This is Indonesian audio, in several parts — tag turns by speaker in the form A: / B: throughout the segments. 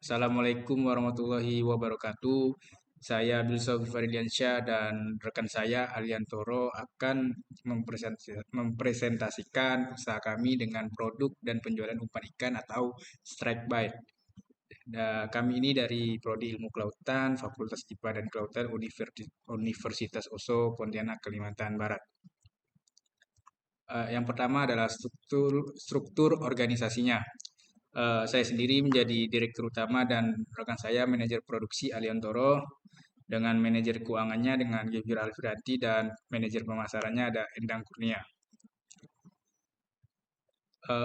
A: Assalamualaikum warahmatullahi wabarakatuh. Saya Bilso Fardiansyah dan rekan saya Aliantoro akan mempresentasikan usaha kami dengan produk dan penjualan umpan ikan atau strike bite. Kami ini dari Prodi Ilmu Kelautan, Fakultas IPA dan Kelautan Universitas Oso, Pontianak, Kalimantan Barat. Yang pertama adalah struktur organisasinya. Saya sendiri menjadi direktur utama dan rekan saya manajer produksi Aliantoro dengan manajer keuangannya dengan Gebir Alfiranti dan manajer pemasarannya ada Endang Kurnia.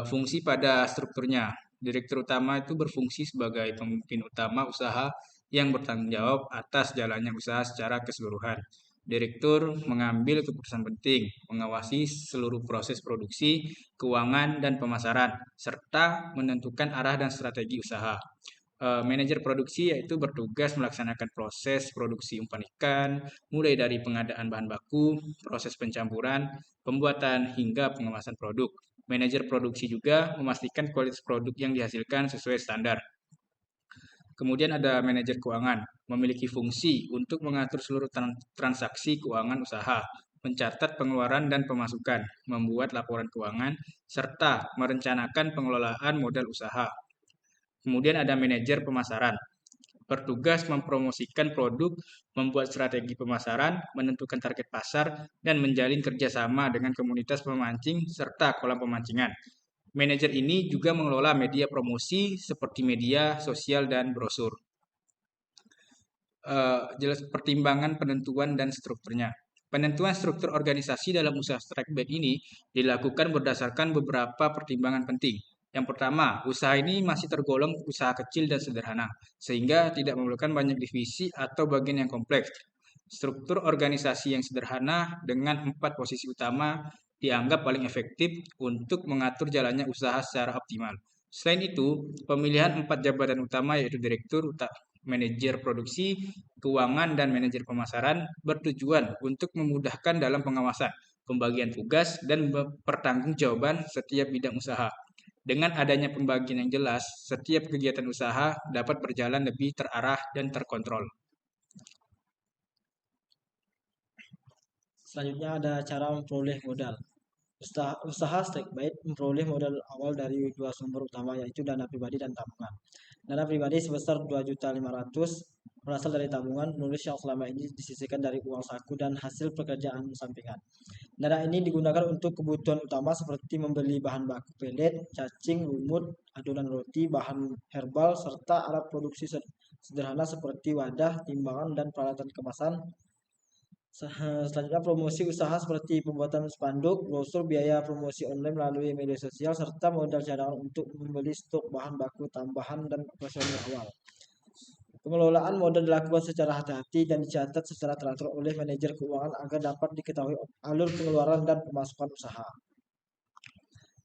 A: Fungsi pada strukturnya, direktur utama itu berfungsi sebagai pemimpin utama usaha yang bertanggung jawab atas jalannya usaha secara keseluruhan. Direktur mengambil keputusan penting, mengawasi seluruh proses produksi, keuangan, dan pemasaran, serta menentukan arah dan strategi usaha. Manajer produksi yaitu bertugas melaksanakan proses produksi umpan ikan, mulai dari pengadaan bahan baku, proses pencampuran, pembuatan, hingga pengemasan produk. Manajer produksi juga memastikan kualitas produk yang dihasilkan sesuai standar. Kemudian ada manajer keuangan, memiliki fungsi untuk mengatur seluruh transaksi keuangan usaha, mencatat pengeluaran dan pemasukan, membuat laporan keuangan, serta merencanakan pengelolaan modal usaha. Kemudian ada manajer pemasaran, bertugas mempromosikan produk, membuat strategi pemasaran, menentukan target pasar, dan menjalin kerjasama dengan komunitas pemancing serta kolam pemancingan. Manajer ini juga mengelola media promosi seperti media sosial dan brosur. Jelas pertimbangan penentuan dan strukturnya. Penentuan struktur organisasi dalam usaha strike bait ini dilakukan berdasarkan beberapa pertimbangan penting. Yang pertama, usaha ini masih tergolong usaha kecil dan sederhana, sehingga tidak memerlukan banyak divisi atau bagian yang kompleks. Struktur organisasi yang sederhana dengan 4 posisi utama dianggap paling efektif untuk mengatur jalannya usaha secara optimal. Selain itu, pemilihan 4 jabatan utama yaitu direktur, manajer produksi, keuangan, dan manajer pemasaran bertujuan untuk memudahkan dalam pengawasan, pembagian tugas, dan pertanggungjawaban setiap bidang usaha. Dengan adanya pembagian yang jelas, setiap kegiatan usaha dapat berjalan lebih terarah dan terkontrol.
B: Selanjutnya ada cara memperoleh modal. Usaha strike bait memperoleh modal awal dari dua sumber utama yaitu dana pribadi dan tabungan. Dana pribadi sebesar 2.500.000 berasal dari tabungan penulis yang selama ini disisihkan dari uang saku dan hasil pekerjaan sampingan. Dana ini digunakan untuk kebutuhan utama seperti membeli bahan baku pelet, cacing, lumut, adonan roti, bahan herbal, serta alat produksi sederhana seperti wadah, timbangan, dan peralatan kemasan. Selanjutnya promosi usaha seperti pembuatan spanduk, brosur, biaya promosi online melalui media sosial, serta modal cadangan untuk membeli stok bahan baku tambahan dan operasional awal. Pengelolaan modal dilakukan secara hati-hati dan dicatat secara teratur oleh manajer keuangan agar dapat diketahui alur pengeluaran dan pemasukan usaha.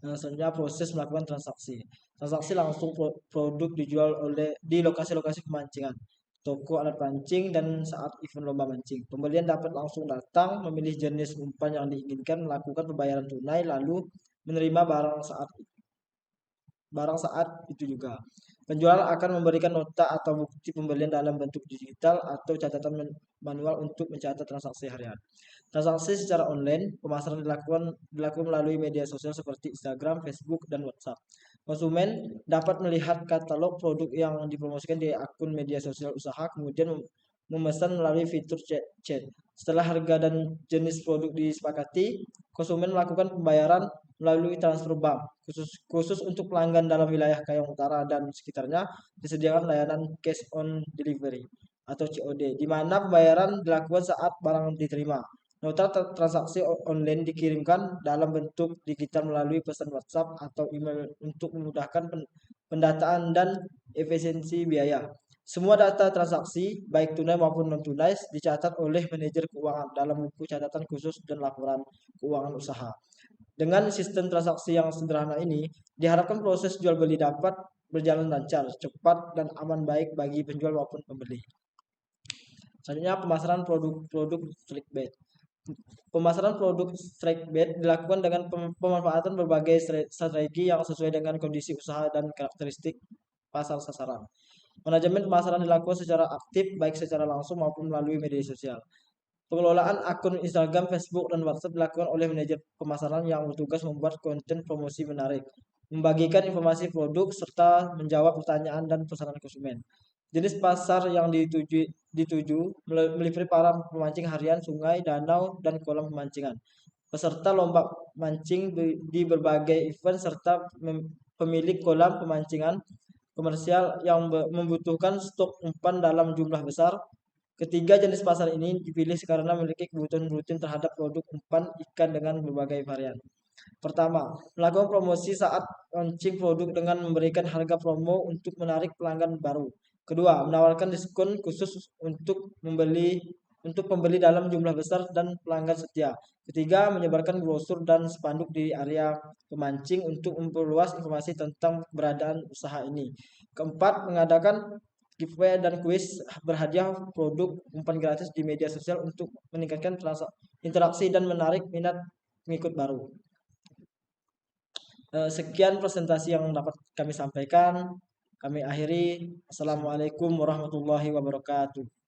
B: Selanjutnya proses melakukan transaksi. Transaksi langsung produk dijual di lokasi-lokasi pemancingan, toko alat pancing, dan saat event lomba mancing. Pembelian dapat langsung datang, memilih jenis umpan yang diinginkan, melakukan pembayaran tunai, lalu menerima barang saat itu juga. Penjual akan memberikan nota atau bukti pembelian dalam bentuk digital atau catatan manual untuk mencatat transaksi harian. Transaksi secara online, pemasaran dilakukan melalui media sosial seperti Instagram, Facebook, dan WhatsApp. Konsumen dapat melihat katalog produk yang dipromosikan di akun media sosial usaha, kemudian memesan melalui fitur chat. Setelah harga dan jenis produk disepakati, konsumen melakukan pembayaran melalui transfer bank. Khusus untuk pelanggan dalam wilayah Kayong Utara dan sekitarnya, disediakan layanan cash on delivery atau COD, di mana pembayaran dilakukan saat barang diterima. Nota transaksi online dikirimkan dalam bentuk digital melalui pesan WhatsApp atau email untuk memudahkan pendataan dan efisiensi biaya. Semua data transaksi, baik tunai maupun non-tunai, dicatat oleh manajer keuangan dalam buku catatan khusus dan laporan keuangan usaha. Dengan sistem transaksi yang sederhana ini, diharapkan proses jual beli dapat berjalan lancar, cepat, dan aman baik bagi penjual maupun pembeli. Selanjutnya pemasaran produk strike bait. Pemasaran produk strike bait dilakukan dengan pemanfaatan berbagai strategi yang sesuai dengan kondisi usaha dan karakteristik pasar sasaran. Manajemen pemasaran dilakukan secara aktif, baik secara langsung maupun melalui media sosial. Pengelolaan akun Instagram, Facebook, dan WhatsApp dilakukan oleh manajer pemasaran yang bertugas membuat konten promosi menarik, membagikan informasi produk, serta menjawab pertanyaan dan pesanan konsumen. Jenis pasar yang dituju meliputi para pemancing harian, sungai, danau, dan kolam pemancingan. Peserta lomba mancing di berbagai event serta pemilik kolam pemancingan komersial yang membutuhkan stok umpan dalam jumlah besar. Ketiga jenis pasar ini dipilih karena memiliki kebutuhan rutin terhadap produk umpan ikan dengan berbagai varian. Pertama, melakukan promosi saat launching produk dengan memberikan harga promo untuk menarik pelanggan baru. Kedua, menawarkan diskon khusus untuk pembeli dalam jumlah besar dan pelanggan setia. Ketiga, menyebarkan brosur dan spanduk di area pemancing untuk memperluas informasi tentang keberadaan usaha ini. Keempat, mengadakan giveaway dan kuis berhadiah produk umpan gratis di media sosial untuk meningkatkan interaksi dan menarik minat pengikut baru. Sekian presentasi yang dapat kami sampaikan. Kami akhiri. Assalamualaikum warahmatullahi wabarakatuh.